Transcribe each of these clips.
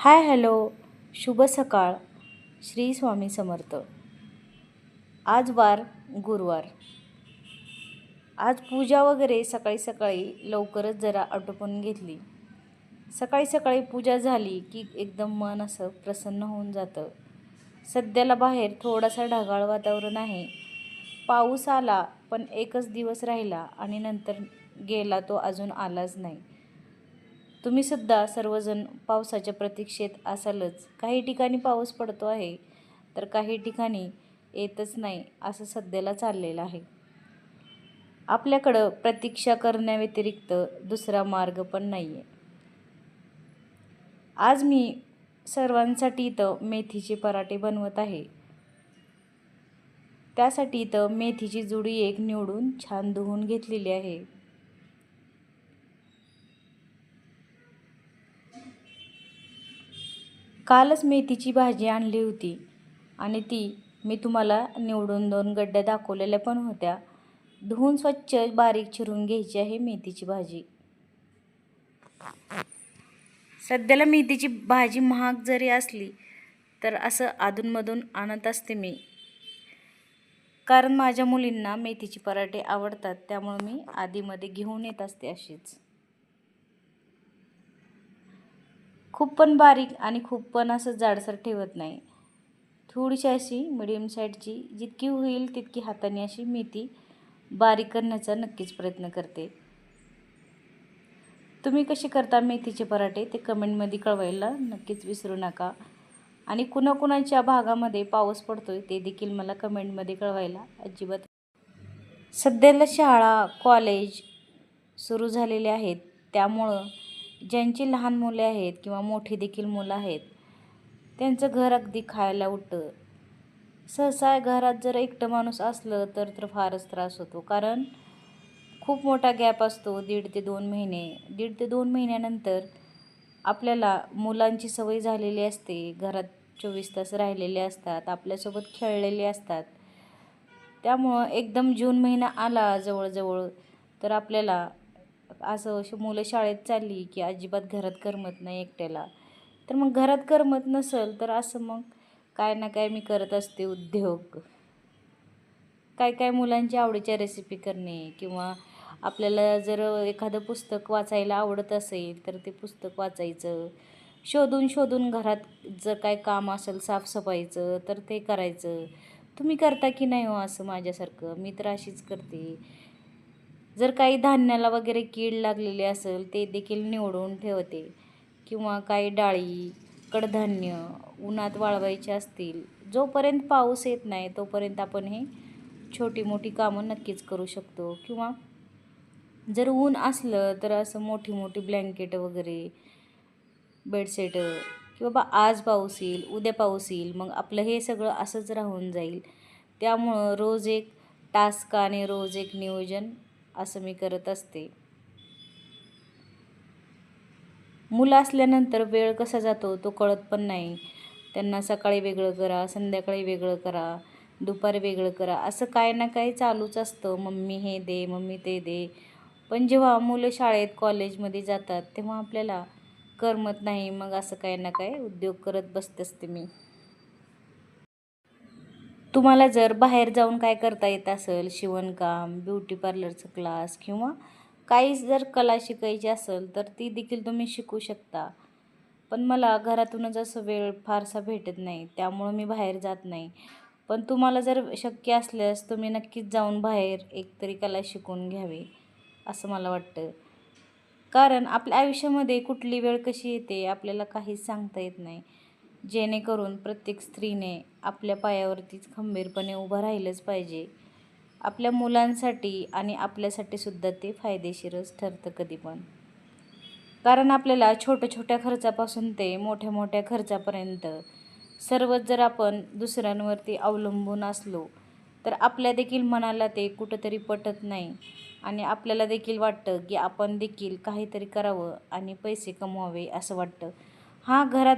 Hi hello, शुभ सकाळ. श्री स्वामी समर्थ. आज वार गुरुवार. आज पूजा वगैरे सकाळी सकाळी लवकरच जरा आटोपून घेतली. सकाळी सकाळी पूजा झाली की एकदम मन असं प्रसन्न होऊन जातं. सध्याला बाहेर थोडासा ढगाळ वातावरण आहे. पाऊस आला पण एकच दिवस राहिला आणि नंतर गेला, तो अजून आलाच नाही. तुम्हीसुद्धा सर्वजण पावसाच्या प्रतीक्षेत असालच. काही ठिकाणी पाऊस पडतो आहे तर काही ठिकाणी येतच नाही, असं सध्याला चाललेलं आहे. आपल्याकडं प्रतीक्षा करण्याव्यतिरिक्त दुसरा मार्ग पण नाही आहे. आज मी सर्वांसाठी इथं मेथीचे पराठे बनवत आहे. त्यासाठी इथं मेथीची जुडी एक निवडून छान धुवून घेतलेली आहे. कालच मेथीची भाजी आणली होती आणि ती मी तुम्हाला निवडून 2 गड्ड्या दाखवलेल्या पण होत्या. धुवून स्वच्छ बारीक चिरून घ्यायची आहे मेथीची भाजी. सध्याला मेथीची भाजी महाग जरी असली तर असं अधूनमधून आणत असते मी, कारण माझ्या मुलींना मेथीचे पराठे आवडतात. त्यामुळे मी आधीमध्ये घेऊन येत असते अशीच. खूप पण बारीक आणि खूप पण असं जाडसर ठेवत नाही. थोडीशी अशी मिडियम साईडची, जितकी होईल तितकी हाताने अशी मेथी बारीक करण्याचा नक्कीच प्रयत्न करते. तुम्ही कशी करता मेथीचे पराठे ते कमेंटमध्ये कळवायला नक्कीच विसरू नका. आणि कुणाकुणाच्या भागामध्ये पाऊस पडतोय ते देखील मला कमेंटमध्ये कळवायला अजिबात. सध्याला शाळा कॉलेज सुरू झालेले आहेत, त्यामुळं ज्यांची लहान मुले आहेत किंवा मोठी देखील मुलं आहेत त्यांचं घर अगदी खायला उठतं. सहसा घरात जर एकटं माणूस असलं तर फारच त्रास होतो, कारण खूप मोठा गॅप असतो 1.5 ते 2 महिने. 1.5 ते 2 महिन्यानंतर आपल्याला मुलांची सवय झालेली असते. घरात 24 तास राहिलेले असतात, आपल्यासोबत खेळलेले असतात. त्यामुळं एकदम जून महिना आला जवळजवळ तर आपल्याला असं मुलं शाळेत चालली की अजिबात घरात करमत नाही एकट्याला. तर मग घरात करमत नसेल तर असं मग काय ना काय मी करत असते उद्योग. काय काय मुलांची आवडीच्या रेसिपी करणे, किंवा आपल्याला जर एखादं पुस्तक वाचायला आवडत असेल तर ते पुस्तक वाचायचं. शोधून शोधून घरात जर काय काम असेल साफसफाईचं तर ते करायचं. तुम्ही करता की नाही हो असं माझ्यासारखं? मी तर अशीच करते. जर काही धान्याला वगैरे कीड लागलेली असेल ते देखील निवडून ठेवते, किंवा काही डाळी कडधान्य उन्हात वाळवायचे असतील. जोपर्यंत पाऊस येत नाही तोपर्यंत आपण हे छोटी मोठी कामं नक्कीच करू शकतो. किंवा जर ऊन असलं तर असं मोठी मोठी ब्लँकेट वगैरे बेडशीट, की बाबा आज पाऊस येईल उद्या पाऊस येईल, मग आपलं हे सगळं असंच राहून जाईल. त्यामुळं रोज एक टास्क आणि रोज एक नियोजन असं मी करत असते. मुलं असल्यानंतर वेळ कसा जातो तो कळत पण नाही. त्यांना सकाळी वेगळं करा, संध्याकाळी वेगळं करा, दुपारी वेगळं करा, असं काय ना काही चालूच असतं. मम्मी हे दे, मम्मी ते दे. पण जेव्हा मुलं शाळेत कॉलेजमध्ये जातात तेव्हा आपल्याला करमत नाही. मग असं काही ना काही उद्योग करत बसते असते मी. तुम्हाला जर बाहेर जाऊन काय करता येत असेल, शिवणकाम, ब्युटी पार्लरचं क्लास किंवा काही जर कला शिकायची असेल तर ती देखील तुम्ही शिकू शकता. पण मला घरातूनच असं वेळ फारसा भेटत नाही, त्यामुळं मी बाहेर जात नाही. पण तुम्हाला जर शक्य असल्यास तुम्ही नक्कीच जाऊन बाहेर एकतरी कला शिकून घ्यावी असं मला वाटतं. कारण आपल्या आयुष्यामध्ये कुठली वेळ कशी येते आपल्याला काहीच सांगता येत नाही. जेणेकरून प्रत्येक स्त्रीने आपल्या पायावरतीच खंबीरपणे उभं राहिलंच पाहिजे. आपल्या मुलांसाठी आणि आपल्यासाठी सुद्धा ते फायदेशीरच ठरतं कधी पण. कारण आपल्याला छोट्या छोट्या खर्चापासून ते मोठ्या मोठ्या खर्चापर्यंत सर्वच जर आपण दुसऱ्यांवरती अवलंबून असलो तर आपल्या देखील मनाला ते कुठंतरी पटत नाही, आणि आपल्याला देखील वाटतं की आपण देखील काहीतरी करावं आणि पैसे कमवावे असं वाटतं. हां, घरात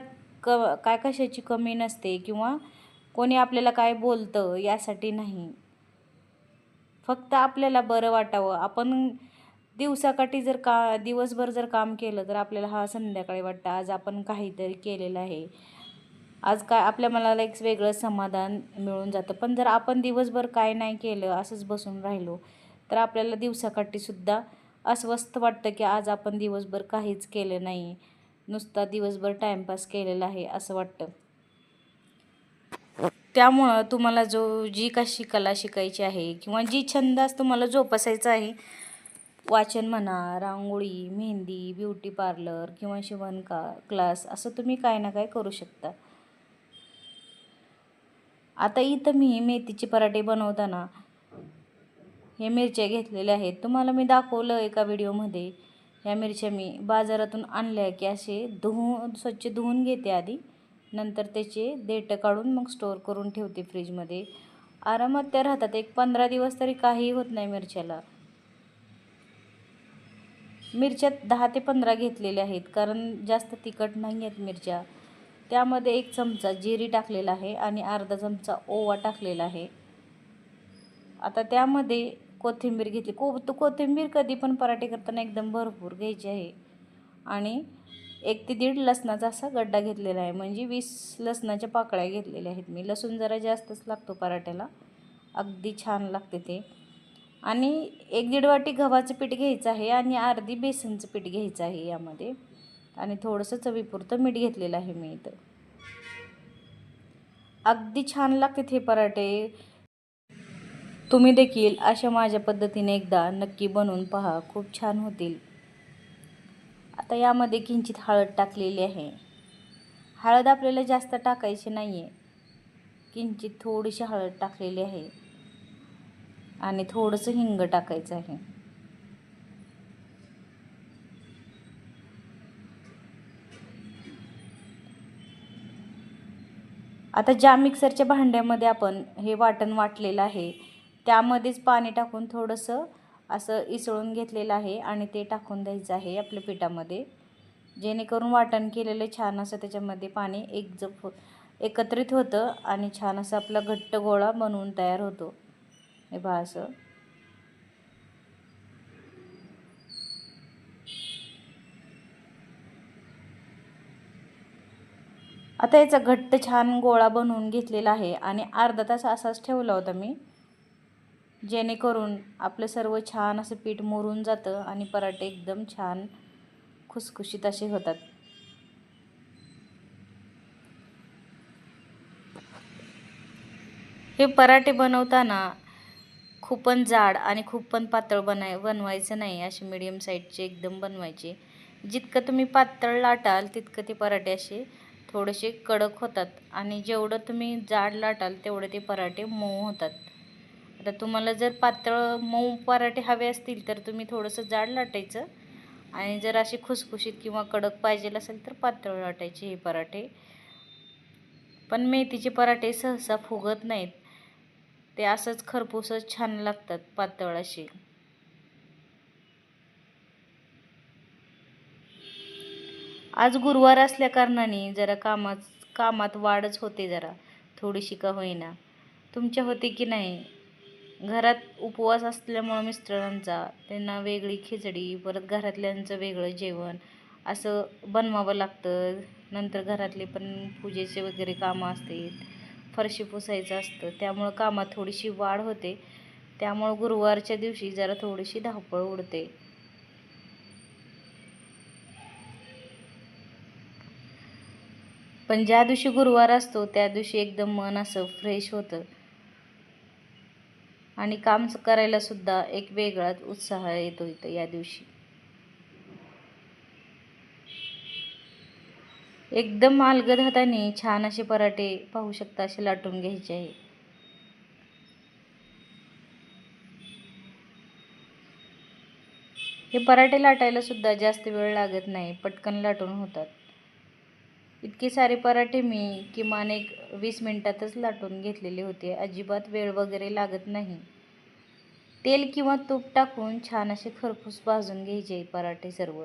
काय कशाची कमी नसते किंवा कोणी आपल्याला काय बोलतं यासाठी नाही. फक्त आपल्याला बरं वाटावं. आपण दिवसाकाठी जर दिवसभर जर काम केलं तर आपल्याला संध्याकाळी वाटतं आज आपण काहीतरी केलेलं आहे, आज काय आपल्या मनाला एक वेगळं समाधान मिळून जातं. पण जर आपण दिवसभर काय नाही केलं, असंच बसून राहिलो, तर आपल्याला दिवसाकाठीसुद्धा अस्वस्थ वाटतं की आज आपण दिवसभर काहीच केलं नाही, नुसता दिवसभर टाईमपास केलेला आहे असं वाटतं. त्यामुळं तुम्हाला जी कशी कला शिकायची आहे किंवा जी छंदास तुम्हाला जोपासायचा आहे, वाचन म्हणा, रांगोळी, मेहंदी, ब्युटी पार्लर किंवा क्लास, असं तुम्ही काय ना काय करू शकता. आता इथं मी मेथीचे पराठे बनवताना हे मिरच्या घेतलेल्या आहेत. तुम्हाला मी दाखवलं एका व्हिडिओमध्ये. ह्या मिरच्या मी बाजारातून आणल्या की असे स्वच्छ धुवून घेते आधी. नंतर त्याचे देठं काढून मग स्टोअर करून ठेवते फ्रीजमध्ये. आरामात त्या राहतात. एक 15 दिवस तरी काहीही होत नाही मिरच्याला. मिरच्या 10 ते 15 घेतलेल्या आहेत, कारण जास्त तिखट नाही आहेत मिरच्या. त्यामध्ये 1 चमचा जिरी टाकलेला आहे आणि अर्धा चमचा ओवा टाकलेला आहे. आता त्यामध्ये कोथिंबीर घेतली. कोथिंबीर कधी पण पराठे करताना एकदम भरपूर घ्यायची आहे. आणि 1 ते 1.5 लसणाचा असा गड्डा घेतलेला आहे, म्हणजे 20 लसणाच्या पाकळ्या घेतलेल्या आहेत मी. लसूण जरा जास्तच लागतो पराठ्याला, अगदी छान लागते ते. आणि 1-1.5 वाटी गव्हाचं पीठ घ्यायचं आहे आणि अर्धी बेसनचं पीठ घ्यायचं आहे यामध्ये. आणि थोडंसं चवीपुरतं मीठ घेतलेलं आहे मी इथं. अगदी छान लागतात हे पराठे. तुम्ही देखील अशा माझ्या पद्धतीने एकदा नक्की बनवून पहा, खूप छान होतील. आता यामध्ये किंचित हळद टाकलेली आहे. हळद आपल्याला जास्त टाकायची नाही आहे, किंचित थोडीशी हळद टाकलेली आहे आणि थोडंसं हिंग टाकायचं आहे. आता ज्या मिक्सरच्या भांड्यामध्ये आपण हे वाटण वाटलेलं आहे, त्यामध्येच पाणी टाकून थोडंसं असं इसळून घेतलेलं आहे आणि ते टाकून द्यायचं आहे आपल्या पिठामध्ये, जेणेकरून वाटण केलेलं छान असं त्याच्यामध्ये पाणी एकत्रित होतं आणि छान असं आपला घट्ट गोळा बनवून तयार होतो. हे पहा असं. आता याचा घट्ट छान गोळा बनवून घेतलेला आहे आणि अर्धा तास असाच ठेवला होता मी, जेणेकरून आपलं सर्व छान असं पीठ मुरून जातं आणि पराठे एकदम छान खुसखुशीत असे होतात. हे पराठे बनवताना खूप पण जाड आणि खूप पण पातळ बनवायचं नाही. असे मीडियम साईजचे एकदम बनवायचे. जितकं तुम्ही पातळ लाटाल तितकं ते पराठे असे थोडेसे कडक होतात आणि जेवढं तुम्ही जाड लाटाल तेवढे ते पराठे मऊ होतात. आता तुम्हाला जर पातळ मऊ पराठे हवे असतील तर तुम्ही थोडंसं जाड लाटायचं आणि जर असे खुसखुशीत किंवा कडक पाहिजे असेल तर पातळ लाटायचे हे पराठे. पण मेथीचे पराठे सहसा फुगत नाहीत, ते असंच खरपूसच छान लागतात पातळ असे. आज गुरुवार असल्या कारणाने जरा कामात वाढच होते, जरा थोडीशी का होईना. तुमच्या होते की नाही? घरात उपवास असल्यामुळं मिस्टरांचा, त्यांना वेगळी खिचडी, परत घरातल्यांचं वेगळं जेवण असं बनवावं लागतं. नंतर घरातले पण पूजेचे वगैरे कामं असतात, फरशी पुसायचं असतं, त्यामुळं कामात थोडीशी वाढ होते. त्यामुळं गुरुवारच्या दिवशी जरा थोडीशी धावपळ उडते. पण ज्या दिवशी गुरुवार असतो त्या दिवशी एकदम मन असं फ्रेश होतं आणि काम करायला सुद्धा एक वेगळाच उत्साह येतो इथं या दिवशी. एकदम अलगद हाताने छान असे पराठे पाहू शकता असे लाटून घ्यायचे आहे. हे पराठे लाटायला सुद्धा जास्त वेळ लागत नाही, पटकन लाटून होतात. इतके सारे पराठे मी किमान 20 मिनिटातच लाटून घेतलेले होते. अजिबात वेळ वगैरे लागत नाही. तेल किंवा तूप टाकून छान असे खरपूस भाजून घ्यायचे पराठे सर्व.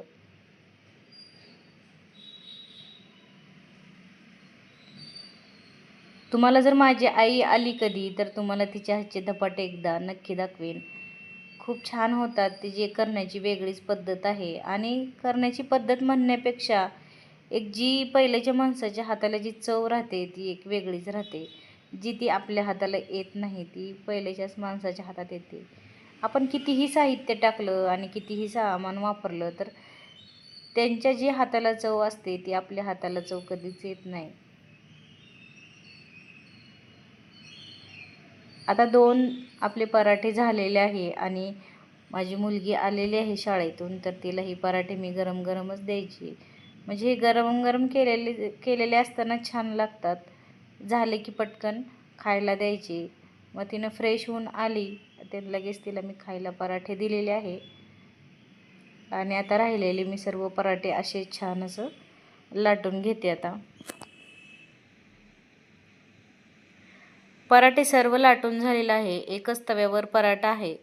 तुम्हाला जर माझी आई आली कधी तर तुम्हाला तिच्या हातचे धपाटे एकदा नक्की दाखवेन. खूप छान होतात. ती जे करण्याची वेगळीच पद्धत आहे आणि करण्याची पद्धत म्हणण्यापेक्षा एक जी पहिल्याच्या माणसाच्या हाताला जी चव राहते ती एक वेगळीच राहते. जी ती आपल्या हाताला येत नाही ती पहिल्याच्याच माणसाच्या हातात येते. आपण कितीही साहित्य टाकलं आणि कितीही सामान वापरलं तर त्यांच्या जी हाताला चव असते ती आपल्या हाताला चव कधीच येत नाही. आता 2 आपले पराठे झालेले आहे आणि माझी मुलगी आलेली आहे शाळेतून, तर तिला ही पराठे मी गरम गरमच द्यायची. म्हणजे हे गरम गरम केलेले असताना छान लागतात. झाले की पटकन खायला द्यायचे. मग तिनं फ्रेश होऊन आली ते लगेच तिला मी खायला पराठे दिलेले आहे. आणि आता राहिलेले मी सर्व पराठे असे छान असं लाटून घेते आता. पराठे सर्व लाटून झालेला आहे. एकच तव्यावर पराठा आहे.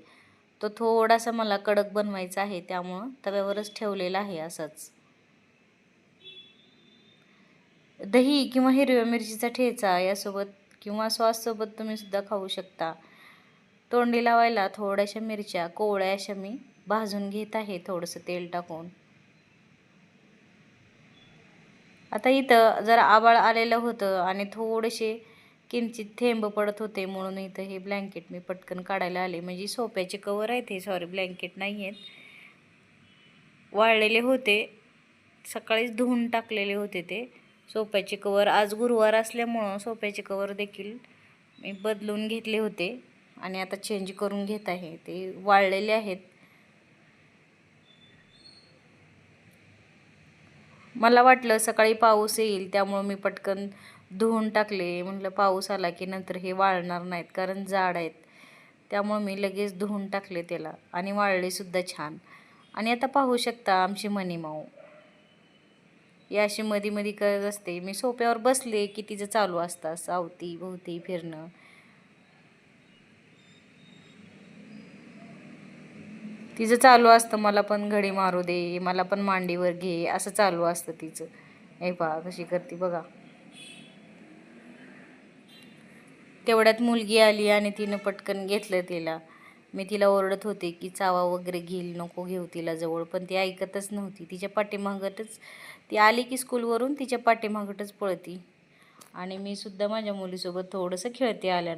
तो थोडासा मला कडक बनवायचा आहे, त्यामुळं तव्यावरच ठेवलेला आहे असंच. दही किंवा हिरव्या मिरचीचा ठेचा यासोबत किंवा सॉससोबत तुम्ही सुद्धा खाऊ शकता. तोंडी लावायला थोड्याशा मिरच्या कोवळ्या अशा मी भाजून घेत आहे थोडंसं तेल टाकून. आता इथं जरा आभाळ आलेलं होतं आणि थोडेसे किंचित थेंब पडत होते, म्हणून इथं हे ब्लँकेट मी पटकन काढायला आले. म्हणजे सोफ्याचे कवर आहेत हे, सॉरी ब्लँकेट नाही आहेत. वाळलेले होते, सकाळीच धुवून टाकलेले होते ते सोफ्याचे कवर. आज गुरुवार असल्यामुळं सोफ्याचे कवर देखील मी बदलून घेतले होते आणि आता चेंज करून घेत आहे. ते वाळलेले आहेत. मला वाटलं सकाळी पाऊस येईल, त्यामुळं मी पटकन धुवून टाकले. म्हटलं पाऊस आला की नंतर हे वाळणार नाहीत, कारण जाड आहेत. त्यामुळं मी लगेच धुवून टाकले त्याला आणि वाळलेसुद्धा छान. आणि आता पाहू शकता आमची मनीमाऊ ही अशी मध्ये मध्ये करत असते. मी सोफ्यावर बसले की तिचं चालू असतं असं अवतीभोवती फिरणं. तिचं चालू असतं मला पण घडी मारू दे, मला पण मांडीवर घे, असं चालू असतं तिचं. हे पहा कशी करते बघा. तेवढ्यात मुलगी आली आणि तिनं पटकन घेतलं तिला. मी तिला ओरडत होते की चावा वगैरे घेईल, नको घेऊ तिला जवळ, पण ती ऐकतच नव्हती. तिच्या पाठीमागटच ती आली की स्कूलवरून तिच्या पाठीमागटच पळती. आणि मी सुद्धा माझ्या मुलीसोबत थोडंसं खेळते आल्यानं.